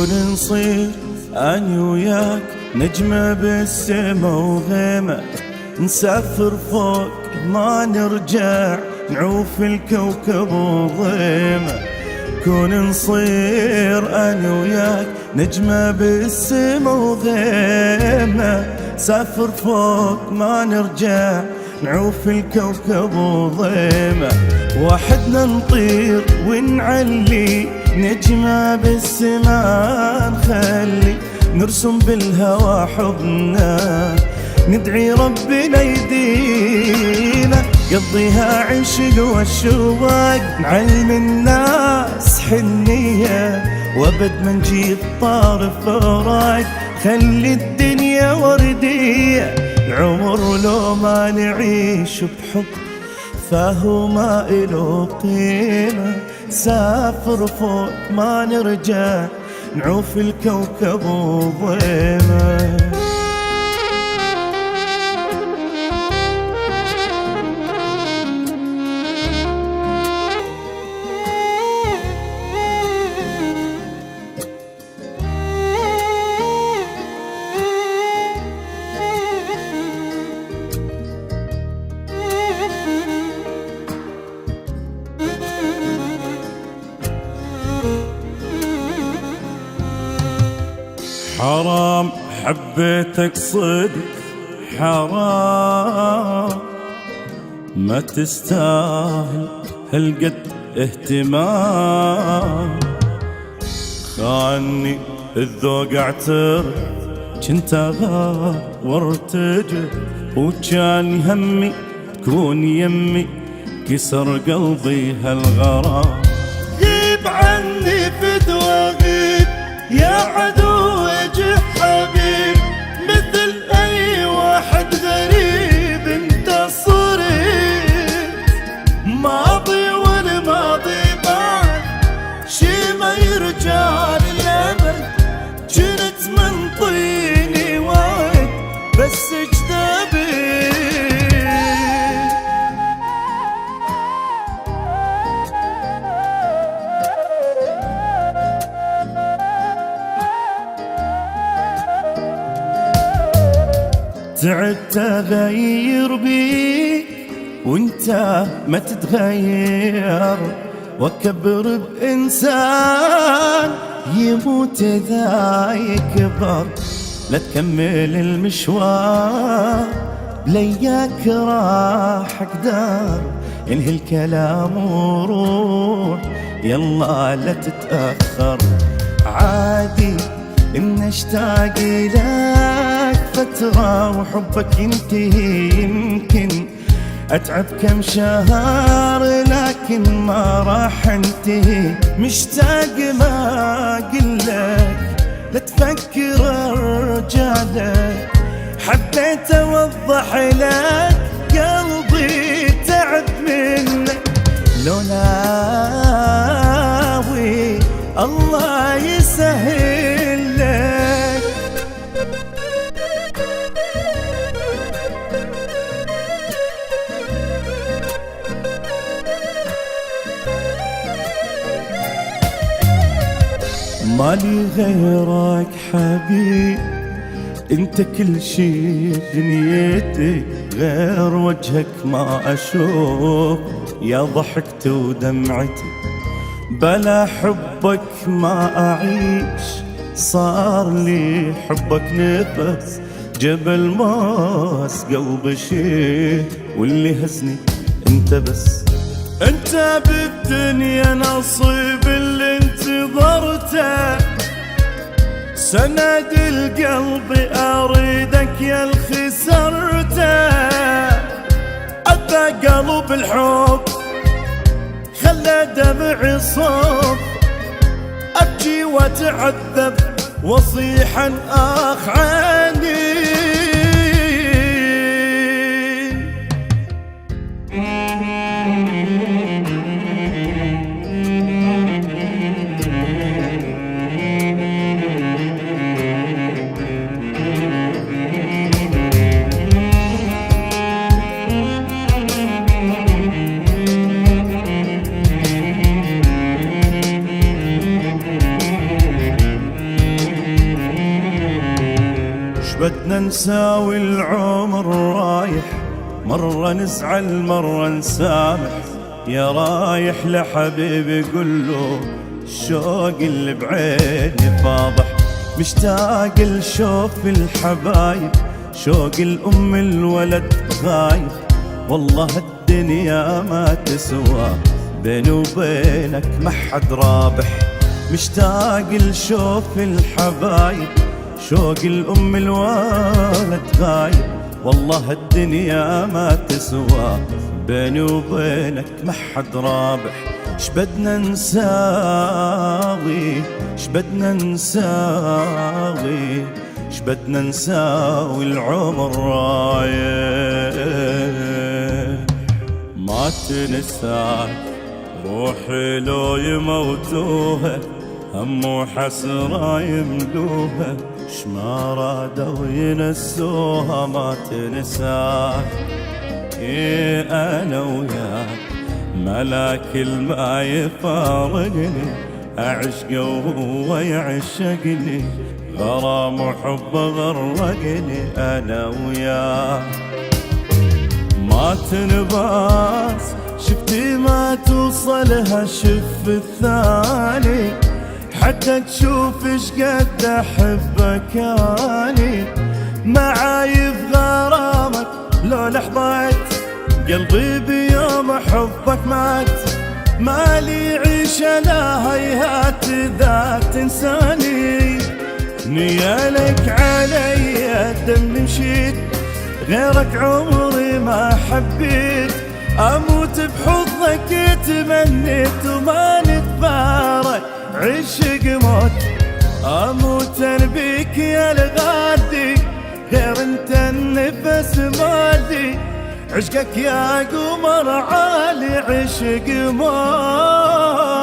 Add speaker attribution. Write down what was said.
Speaker 1: كون نصير أني وياك نجمة بالسما وغيمة، نسافر فوق ما نرجع نعوف الكوكب وظيمة. كون نصير أنا وياك نجمة بالسما وغيمة، سافر فوق ما نرجع نعوف الكوكب وظيمة. وحدنا نطير ونعلي نجمة بالسما، نخلي نرسم بالهوى حبنا، ندعي ربنا يدينا قضيها عشق والشواق، نعلم الناس حنية وابد ما نجيب طارف فراق، خلي الدنيا وردية العمر لو ما نعيش بحب فهو ما إله قيمة. سافر فوق ما نرجع نعوف الكوكب وظيمة. حرام حبيتك صدق، حرام ما تستاهل هالقد اهتمام. خاني الذوق اعترف جنت اغار وارتجف، وكان همي تكون يمي كسر قلبي هالغرام. غيب عني فدوى غيب يا عدو حبيب، مثل اي واحد غريب انت صرت. ماضي والماضي بعد شي ما يرجع للابد، جنت من طيني وعد بس اجتبت. تعبت اغير بيك وانت ما تتغير، واكبر بانسان يموت اذا يكبر. لا تكمل المشوار بلياك راح اقدر، انهي الكلام وروح يلا لا تتاخر. عادي ان اشتاق لك فترة وحبك ينتهي، يمكن اتعب كم شهر لكن ما راح انتهي. مشتاق ما قلك لا تفكر ارجع لك، حبيت اوضح لك قلبي تعب منك. لو ناوي الله يسهل لك. مالي غيرك حبيب، انت كل شي دنيتي، غير وجهك ما اشوف يا ضحكتي ودمعتي. بلا حبك ما اعيش، صار لي حبك نفس جبل ماس قلبي شي، واللي هزني انت بس. انت بالدنيا نصيب اللي انتظرته، سند القلب اريدك يا الخسرته. اذى قلب الحب خلى دمعي صف، ابكي واتعذب واصيحا اخ عني. بدنا نساوي العمر رايح، مرة نزعل مرة نسامح. يا رايح لحبيبي قله الشوق اللي بعيني فاضح. مشتاق لشوف الحبايب، شوق الأم الولد غايب. والله الدنيا ما تسوى بيني وبينك ما حد رابح. مشتاق لشوف الحبايب، شوق الأم الولد غايب. والله الدنيا ما تسوى بيني وبينك ما حد رابح. شبدنا نساوي، شبدنا نساوي، شبدنا نساوي العمر رايح. ما تنساك روحي لو يموتوها، هم وحسرة يملوها، شما رادوا ينسوها. ما تنساك إيه أنا وياك، ملاك ما يفارقني، أعشقه وهو يعشقني، غرام وحب غرقني أنا وياك. ما تنباس شفتي ما توصلها شف الثاني، حتى تشوف ايش قد احبك اني. معاي في غرامك لو لحظات، قلبي بيوم حبك مات. مالي عيش انا هيهات اذا تنساني، نيالك علي دم مشيت، غيرك عمري ما حبيت. اموت بحضنك تمنيت وما نتفارق عشق موت. اموت بيك يا الغادي، غير انت النفس مالي. عشقك يا قمر عالي عشق موت.